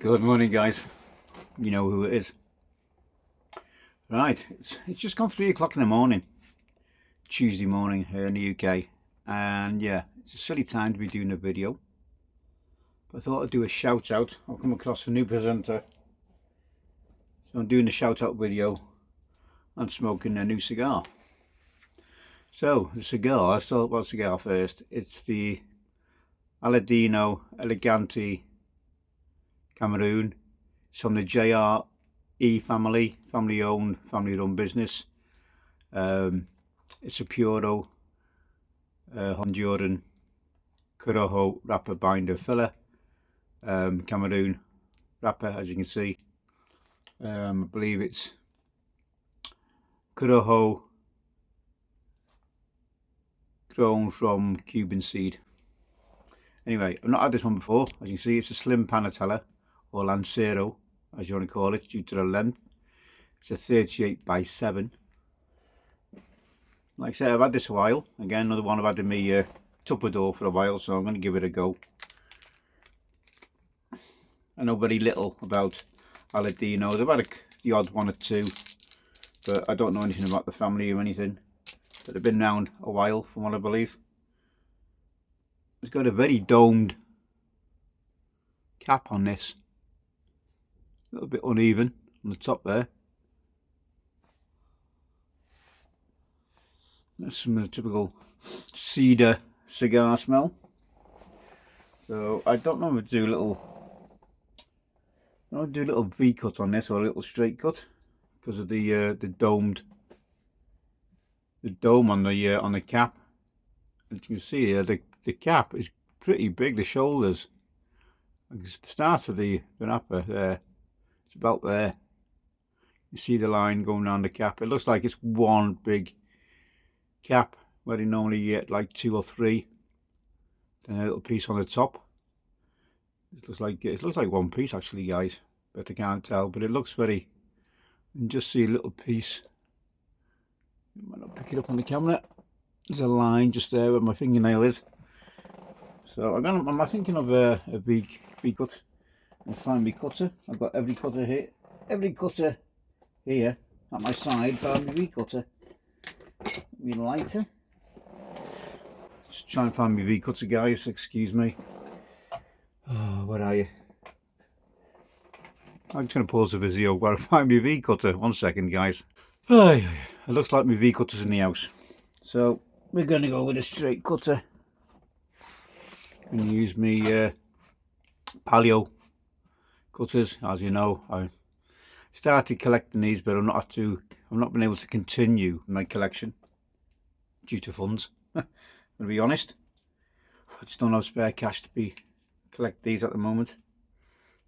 Good morning, guys. You know who it is. Right, it's just gone 3 o'clock in the morning, Tuesday morning here in the UK. And yeah, it's a silly time to be doing a video. But I thought I'd do a shout out. I've come across a new presenter. So I'm doing a shout out video and smoking a new cigar. So the cigar, let's talk about cigar first. It's the Aladino Elegante Cameroon. It's from the JRE family owned, family run business. It's a Puro Honduran Corojo wrapper binder filler. Cameroon wrapper, as you can see. I believe it's Corojo grown from Cuban seed. Anyway, I've not had this one before. As you can see, it's a slim panatella, or lancero, as you want to call it, due to the length. It's a 38 by 7. Like I said, I've had this a while. Again, another one I've had in my Tupperware for a while, so I'm going to give it a go. I know very little about Aladino. I've had the odd one or two, but I don't know anything about the family or anything. But they've been around a while, from what I believe. It's got a very domed cap on this. A little bit uneven on the top there. That's some of the typical cedar cigar smell. So I don't know if I'd do a little V cut on this or a little straight cut because of the dome on the cap. As you can see here, the cap is pretty big. The shoulders, like the start of the wrapper there, it's about there. You see the line going down the cap. It looks like it's one big cap where you normally get like 2 or 3. Then a little piece on the top. It looks like one piece actually, guys, but I can't tell. But it looks very. You can just see a little piece. You might not pick it up on the camera. There's a line just there where my fingernail is. So I'm thinking of a V cut and find my cutter. I've got every cutter here at my side. Found my V cutter. My lighter. Just try and find my V cutter, guys. Excuse me. Oh, where are you? I'm just going to pause the video while I find my V cutter. 1 second, guys. Oh, it looks like my V cutter's in the house. So we're going to go with a straight cutter. I'm going to use my paleo cutters. As you know, I started collecting these, but I've not been able to continue my collection due to funds. I'm going to be honest. I just don't have spare cash to collect these at the moment.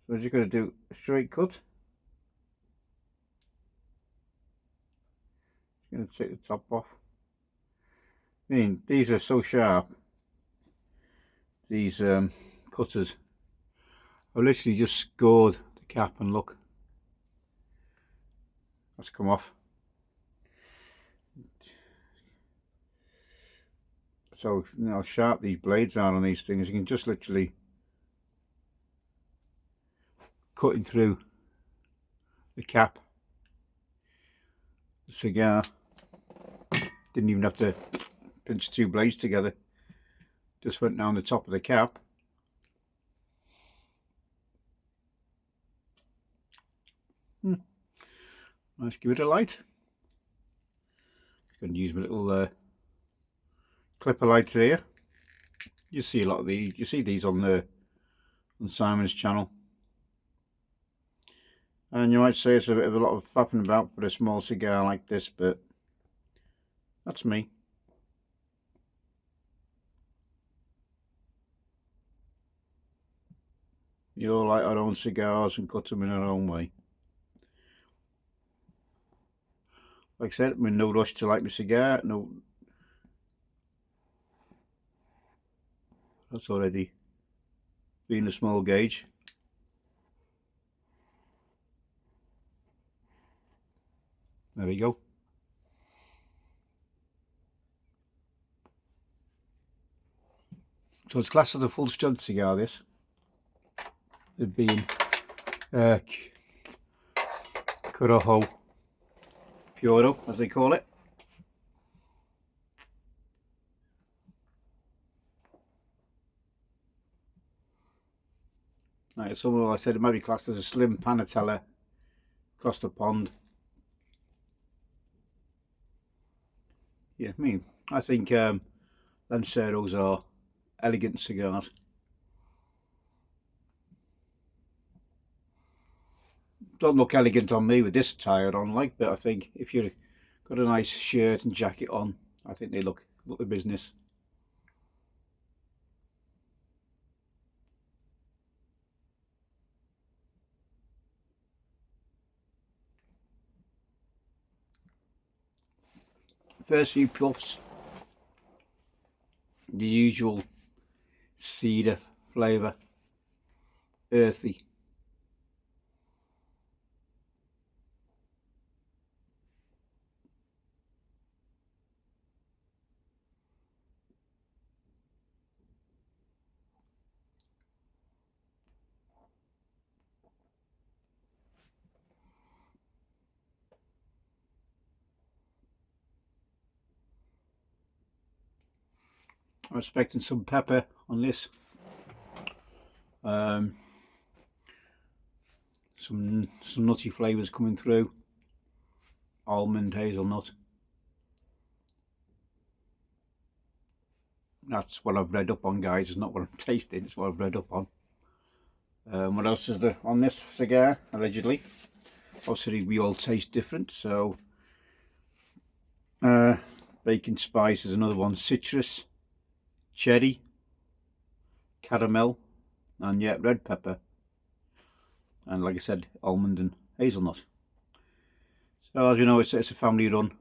So I'm just going to do a straight cut. Just going to take the top off. I mean, these are so sharp. These cutters. I've literally just scored the cap and look. That's come off. So you know how sharp these blades are on these things. You can just literally cutting through the cap. The cigar. Didn't even have to pinch 2 blades together. Just went down the top of the cap. Let's give it a light. Going to use my little clipper lights here. You see a lot of these. You see these on Simon's channel. And you might say it's a bit of a lot of faffing about for a small cigar like this, but that's me. We all like our own cigars and cut them in our own way. Like I said, I'm in no rush to light my cigar. No, that's already being a small gauge. There we go. So it's classed as a full strength cigar, this. There being Corojo Puro, as they call it. Like someone I said, it might be classed as a slim panatella across the pond. Yeah, I think Lanceros are elegant cigars. Don't look elegant on me with this attire on, like, but I think if you've got a nice shirt and jacket on, I think they look the business. First few puffs, the usual cedar flavour, earthy. I'm expecting some pepper on this. Some nutty flavours coming through. Almond, hazelnut. That's what I've read up on, guys. It's not what I'm tasting, it's what I've read up on. What else is there on this cigar, allegedly? Obviously we all taste different, so bacon spice is another one. Citrus, cherry, caramel, and yeah, red pepper, and like I said, almond and hazelnut. So as you know, it's a family run.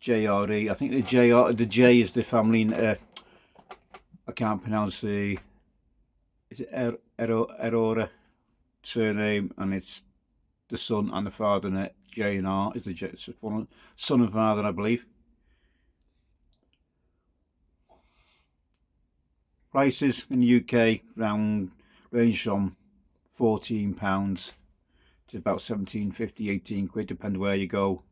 JRE. I think the J is the family. I can't pronounce the. Is it Erora surname, and it's the son and the father, and J and R is the J. It's the son and father, I believe. Prices in the UK range from £14 to about 17.50, 18 quid, depending where you go.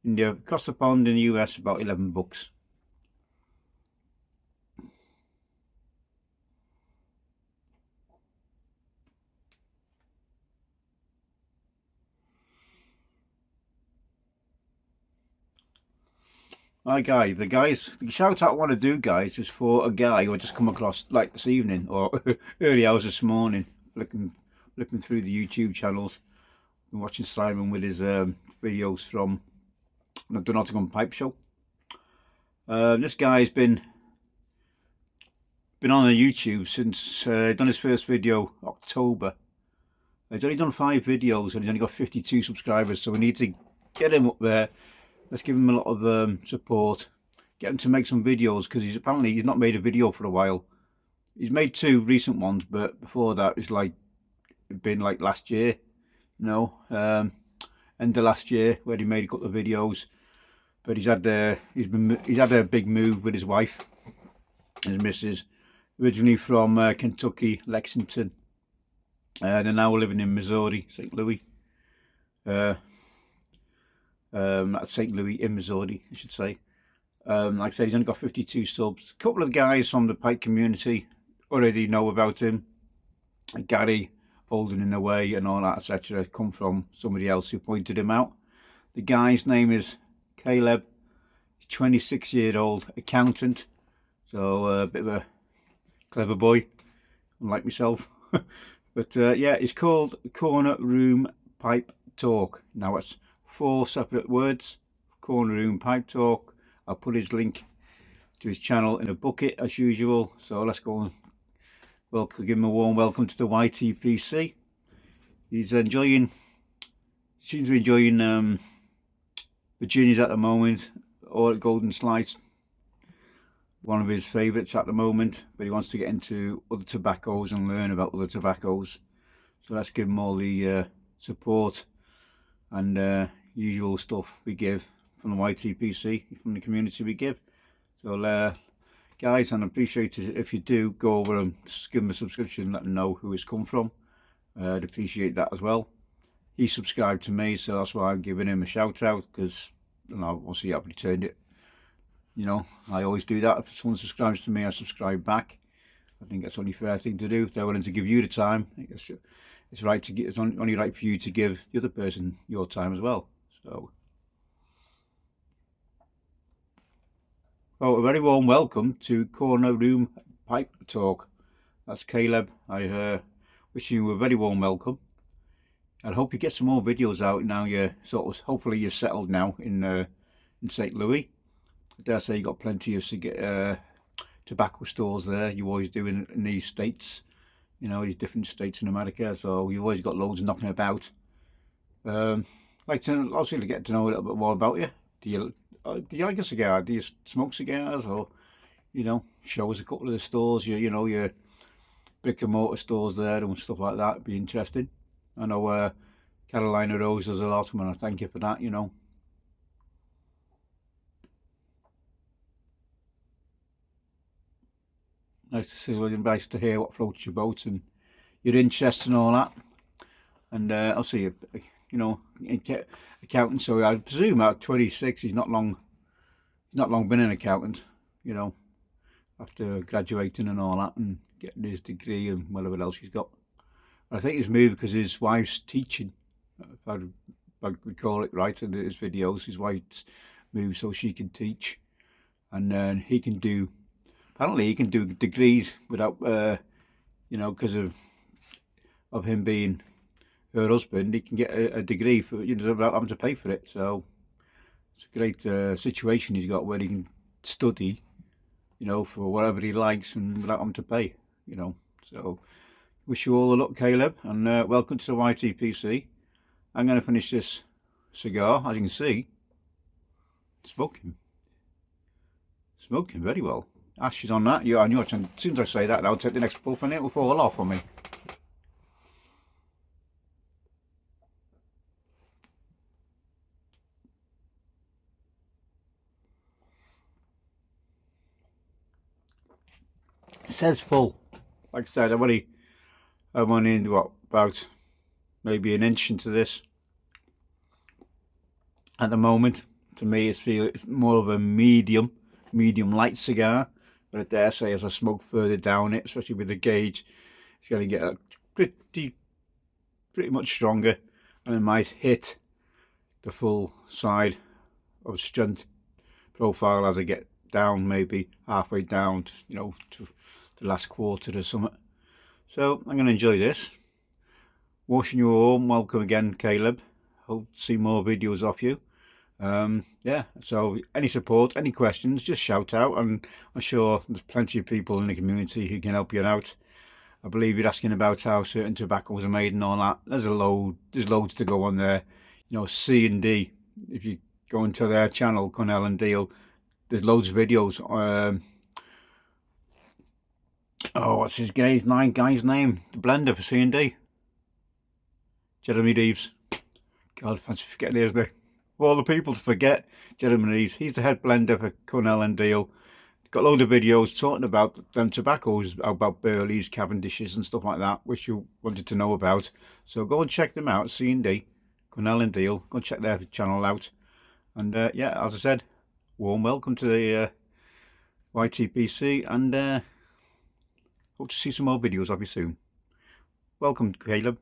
Across the pond in the US, about 11 bucks. Hi guys, the shout out I want to do, guys, is for a guy who I just come across like this evening or early hours this morning, flipping through the YouTube channels and watching Simon with his videos from the Nottingham Pipe Show. This guy's been on the YouTube since done his first video October. He's only done 5 videos and he's only got 52 subscribers, so we need to get him up there. Let's give him a lot of support. Get him to make some videos, because he's not made a video for a while. He's made 2 recent ones, but before that it's been like last year, end of last year, where he made a couple of videos. But he's had a big move with his wife, his missus, originally from Kentucky, Lexington. They're now living in Missouri, St. Louis. That's St. Louis in Missouri, I should say. Like I said, he's only got 52 subs. A couple of guys from the Pike community already know about him. Gary, Holding in the Way and all that, etc. come from somebody else who pointed him out. The guy's name is Caleb. He's 26-year-old accountant. So a bit of a clever boy, unlike myself. But yeah, it's called Corner Room Pipe Talk. Now it's 4 separate words. Corner Room Pipe Talk. I'll put his link to his channel in a bucket as usual. So let's go and give him a warm welcome to the YTPC. He's seems to be enjoying Virginia's at the moment, or Golden Slice, one of his favourites at the moment, but he wants to get into other tobaccos and learn about other tobaccos. So let's give him all the support and usual stuff we give from the YTPC, from the community we give. So guys, and I appreciate it if you do go over and just give him a subscription, let them know who it's come from, I'd appreciate that as well. He subscribed to me, so that's why I'm giving him a shout out, because obviously I've returned it. I always do that. If someone subscribes to me, I subscribe back. I think that's the only fair thing to do. If they're willing to give you the time, it's right to it's only right for you to give the other person your time as well. So, a very warm welcome to Corner Room Pipe Talk. That's Caleb. I wish you a very warm welcome. I hope you get some more videos out now. You're hopefully you're settled now in St. Louis. I dare say you got plenty of tobacco stores there. You always do in these states, these different states in America. So you've always got loads knocking about. Like to obviously get to know a little bit more about you. Do you like a cigar? Do you smoke cigars, or show us a couple of the stores? Your brick and mortar stores there and stuff like that. It'd be interesting. I know Carolina Rose does a lot, and I thank you for that. Nice to see, nice to hear what floats your boat and your interests and all that. And I'll see you, accountant. So I presume at 26, he's not long been an accountant. After graduating and all that and getting his degree and whatever else he's got. I think he's moved because his wife's teaching. If I recall it right in his videos, his wife's moved so she can teach, and then he can do. Apparently, he can do degrees without, because of him being her husband. He can get a degree for without having to pay for it. So it's a great situation he's got where he can study, for whatever he likes and without having to pay. So wish you all the luck, Caleb, and welcome to the YTPC. I'm going to finish this cigar. As you can see, smoking very well. Ash is on that. You're on your chance. As soon as I say that, I'll take the next puff and it'll fall off on me. It says full. Like I said, I'm only into about maybe an inch into this at the moment. To me, it's more of a medium light cigar. But I dare say, as I smoke further down it, especially with the gauge, it's going to get pretty much stronger, and it might hit the full side of strength profile as I get down, maybe halfway down, to the last quarter or something. So I'm going to enjoy this. Wishing you all welcome again, Caleb. Hope to see more videos of you. Yeah, so any support, any questions, just shout out, and I'm sure there's plenty of people in the community who can help you out. I believe you're asking about how certain tobaccos are made and all that. There's loads to go on there. C&D, if you go into their channel, Cornell and Deal, there's loads of videos. What's his guy's name? The blender for C&D. Jeremy Reeves. God, fancy forgetting his name. All the people to forget. Jeremy Reeves. He's the head blender for Cornell and Deal. Got a load of videos talking about them tobaccos, about Burleys, Cavendishes and stuff like that, which you wanted to know about. So go and check them out. C&D, Cornell and Deal. Go and check their channel out. And yeah, as I said, warm welcome to the YTPC, and hope to see some more videos of you soon. Welcome, Caleb.